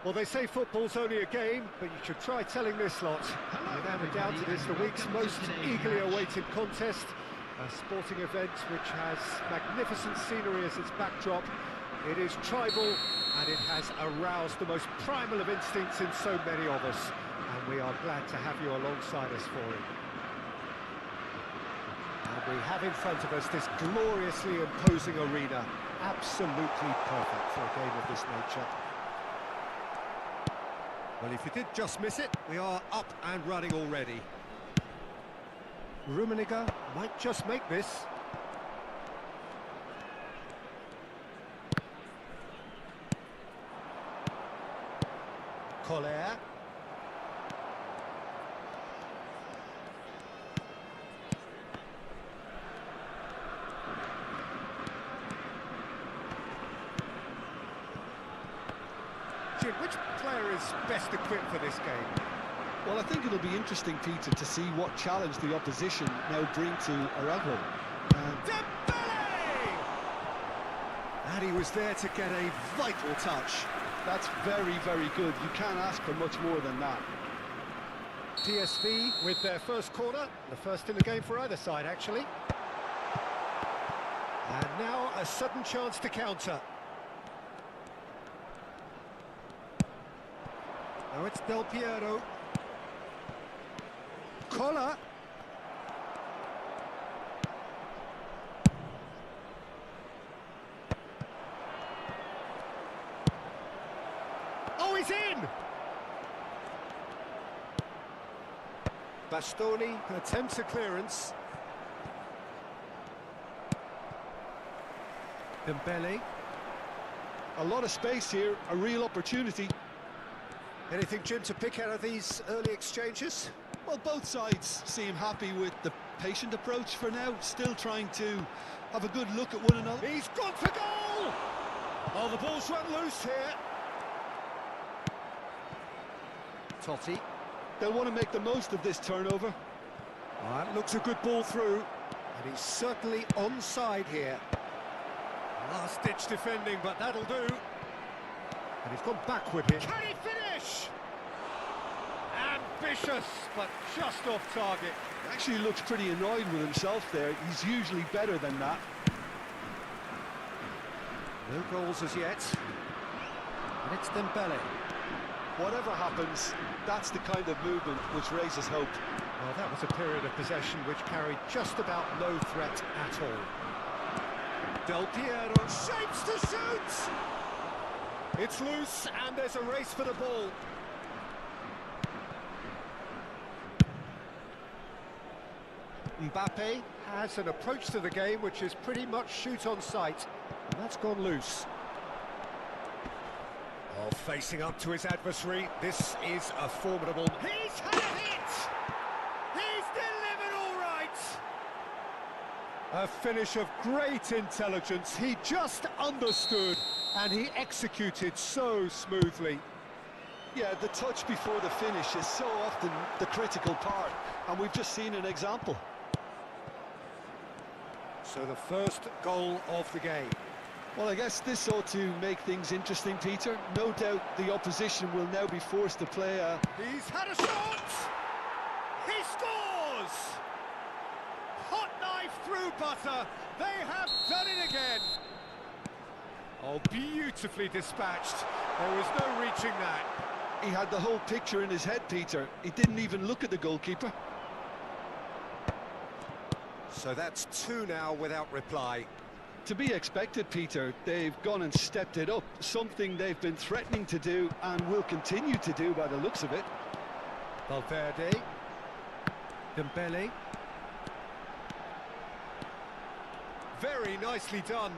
Well, they say football's only a game, but you should try telling this lot. Without a doubt, it is the week's most eagerly awaited contest. A sporting event which has magnificent scenery as its backdrop. It is tribal, and it has aroused the most primal of instincts in so many of us. And we are glad to have you alongside us for it. And we have in front of us this gloriously imposing arena. Absolutely perfect for a game of this nature. Well, if you did just miss it, we are up and running already. Rummenigge might just make this. Collier. Jim, which player is best equipped for this game? Well, I think it'll be interesting, Peter, to see what challenge the opposition now bring to Araujo. Dembele! And he was there to get a vital touch. That's very, very good. You can't ask for much more than that. PSV with their first corner, the first in the game for either side, actually. And now a sudden chance to counter. Now it's Del Piero. Collar. Oh, he's in! Bastoni attempts a clearance. Dembele. A lot of space here, a real opportunity. Anything, Jim, to pick out of these early exchanges? Well, both sides seem happy with the patient approach for now, still trying to have a good look at one another. He's gone for goal! Oh, the ball's run loose here. Totti. They'll want to make the most of this turnover. That looks a good ball through. And he's certainly onside here. Last-ditch defending, but that'll do. And he's gone backward here. Can he finish? Ambitious, but just off target. Actually looks pretty annoyed with himself there. He's usually better than that. No goals as yet. And it's Dembele. Whatever happens, that's the kind of movement which raises hope. Well, that was a period of possession which carried just about no threat at all. Del Piero shapes to shoot! It's loose, and there's a race for the ball. Mbappe has an approach to the game which is pretty much shoot on sight. And that's gone loose. Oh, facing up to his adversary, this is a formidable... He's had a hit! He's delivered all right! A finish of great intelligence. He just understood, and he executed so smoothly. Yeah, the touch before the finish is so often the critical part, and we've just seen an example. So the first goal of the game. Well, I guess this ought to make things interesting, Peter. No doubt the opposition will now be forced to play a... He's had a shot! He scores! Hot knife through butter. They have done it again. Oh, beautifully dispatched. There was no reaching that. He had the whole picture in his head, Peter. He didn't even look at the goalkeeper. So that's two now without reply. To be expected, Peter. They've gone and stepped it up, something they've been threatening to do and will continue to do by the looks of it. Valverde. Dembele. Very nicely done.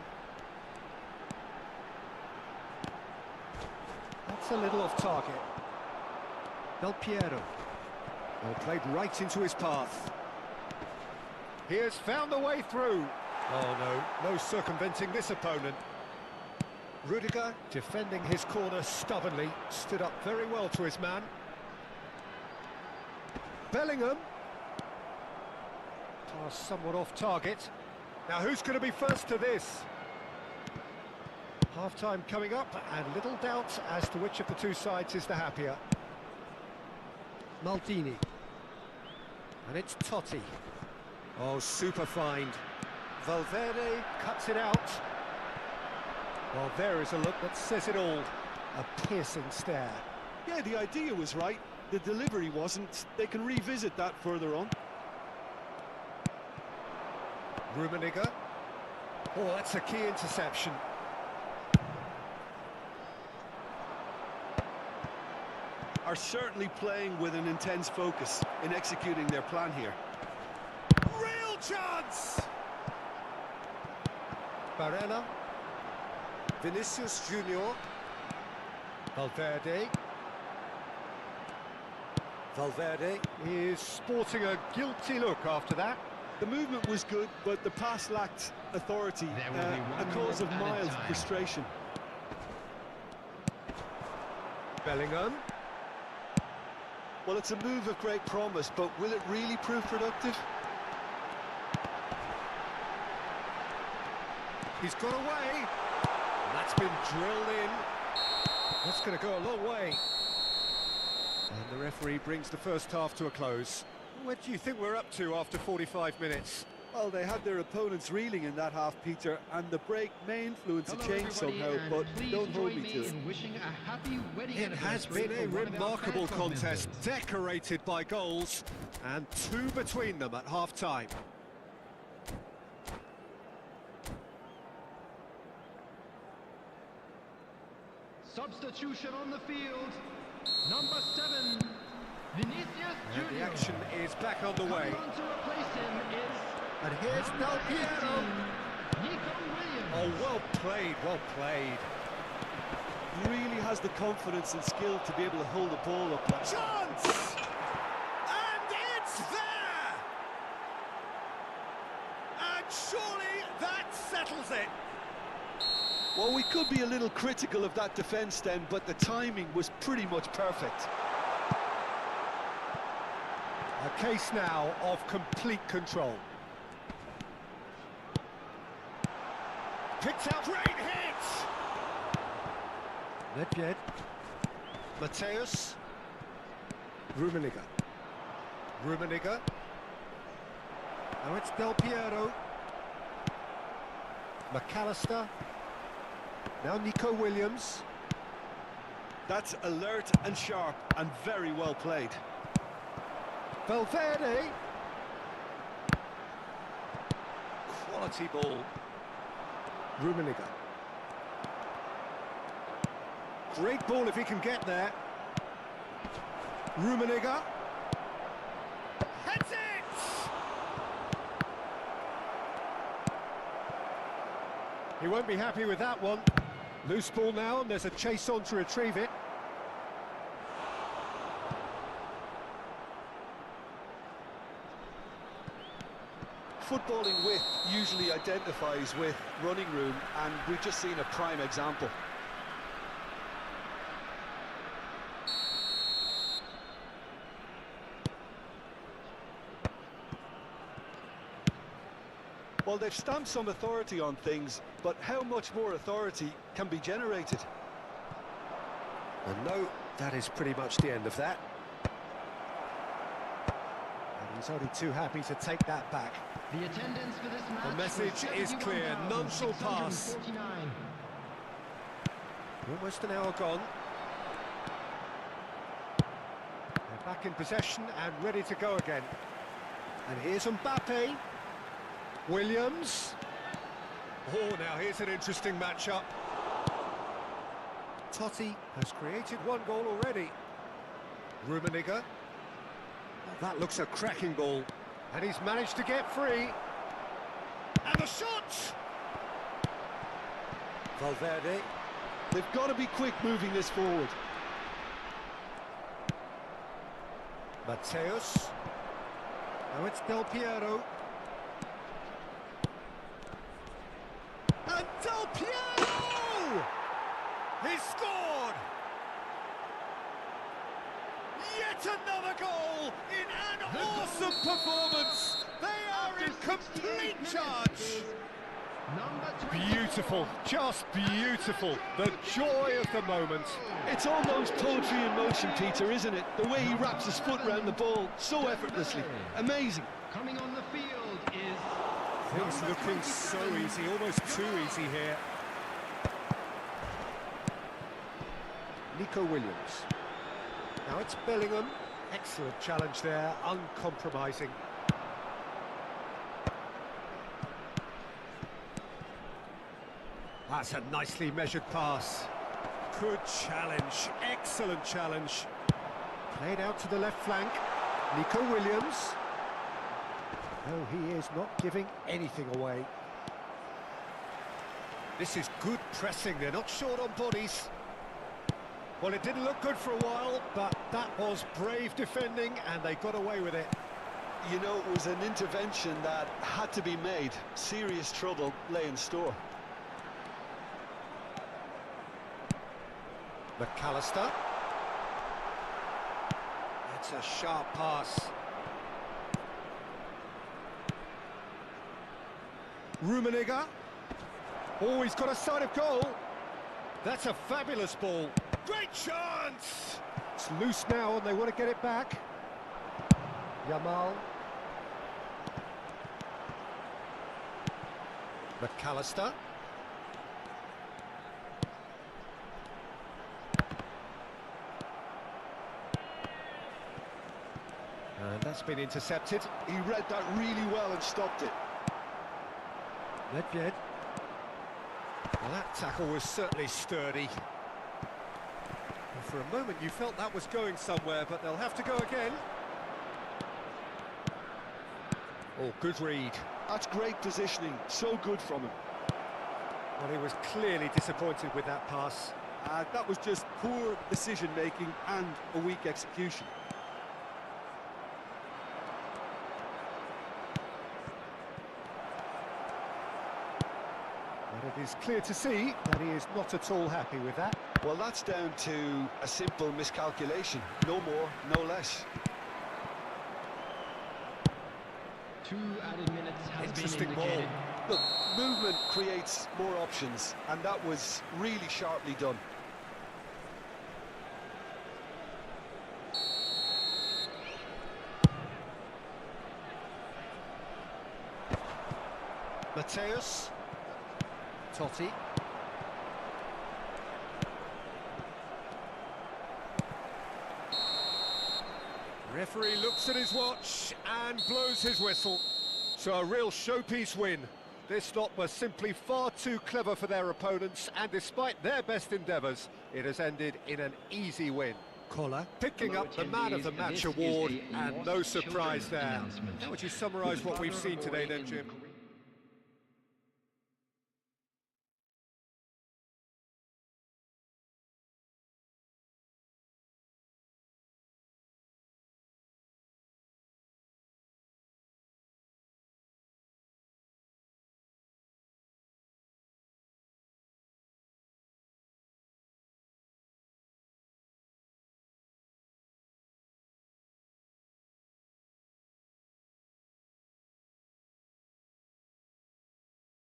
That's a little off target. Del Piero. Well, played right into his path. He has found the way through. Oh no, no circumventing this opponent. Rudiger, defending his corner stubbornly, stood up very well to his man. Bellingham. Pass somewhat off target. Now who's going to be first to this? Half-time coming up, and little doubt as to which of the two sides is the happier. Maldini. And it's Totti. Oh, super find. Valverde cuts it out. Well, there is a look that says it all. A piercing stare. Yeah, the idea was right. The delivery wasn't. They can revisit that further on. Rummenigge. Oh, that's a key interception. Are certainly playing with an intense focus in executing their plan here. Real chance! Barella. Vinicius Junior. Valverde. Valverde is sporting a guilty look after that. The movement was good, but the pass lacked authority, a cause of mild frustration. Bellingham. Well, it's a move of great promise, but will it really prove productive? He's got away. And that's been drilled in. That's going to go a long way. And the referee brings the first half to a close. What do you think we're up to after 45 minutes? Well, they had their opponents reeling in that half, Peter, and the break may influence a change somehow, but don't hold me to it. It has been a remarkable contest, decorated by goals, and two between them at half-time. Substitution on the field, number 7, Vinicius Junior. And the action is back on the way. Coming on to replace him is... And here's Del Piero. Oh, well played, well played. He really has the confidence and skill to be able to hold the ball up. Chance! And it's there! And surely that settles it. Well, we could be a little critical of that defence then, but the timing was pretty much perfect. A case now of complete control. Picked out, great hit! Nedved. Mateus. Rummenigge. Rummenigge. Now it's Del Piero. McAllister. Now Nico Williams. That's alert and sharp and very well played. Valverde. Quality ball. Rummenigge. Great ball if he can get there. Rummenigge. Heads it! He won't be happy with that one. Loose ball now, and there's a chase on to retrieve it. Footballing width usually identifies with running room, and we've just seen a prime example. Well, they've stamped some authority on things, but how much more authority can be generated? And no, that is pretty much the end of that. And he's only too happy to take that back. The attendance for this match. The message is clear, none shall pass. Almost an hour gone. They're back in possession and ready to go again. And here's Mbappe. Williams. Oh, now here's an interesting matchup. Totti has created one goal already. Rummenigge. Oh, that looks a cracking ball. And he's managed to get free. And the shot! Valverde. They've got to be quick moving this forward. Mateus. Now it's Del Piero. And Del Piero! He's scored! Yet another goal in an awesome performance! They are in complete charge! Number 24. Beautiful, just beautiful. The joy of the moment. It's almost poetry in motion, Peter, isn't it? The way he wraps his foot around the ball so effortlessly. Amazing. Coming on the field is Things number looking so 27. easy, almost too easy here. Nico Williams. Now it's Bellingham. Excellent challenge there, uncompromising. That's a nicely measured pass. Good challenge, excellent challenge. Played out to the left flank. Nico Williams. No, he is not giving anything away. This is good pressing, they're not short on bodies. Well, it didn't look good for a while, but that was brave defending, and they got away with it. You know, it was an intervention that had to be made. Serious trouble lay in store. McAllister. That's a sharp pass. Rummenigge. Oh, he's got a sight of goal. That's a fabulous ball. Great chance! It's loose now and they want to get it back. Yamal. McAllister. And that's been intercepted. He read that really well and stopped it. Nedved. Well, that tackle was certainly sturdy. Well, for a moment you felt that was going somewhere, but they'll have to go again. Oh, good read. That's great positioning, so good from him. Well, he was clearly disappointed with that pass. That was just poor decision-making and a weak execution. But it is clear to see that he is not at all happy with that. Well, that's down to a simple miscalculation. No more, no less. 2 added minutes has Interesting been ball. indicated. Look, movement creates more options, and that was really sharply done. Mateus. Totti. Referee looks at his watch and blows his whistle. So a real showpiece win. This lot was simply far too clever for their opponents, and despite their best endeavours, it has ended in an easy win. Collar picking Hello, up the Man of the attendees. Match This is award, a and Lost no surprise Children's there. announcement. How would you summarise what we've seen today then, Jim?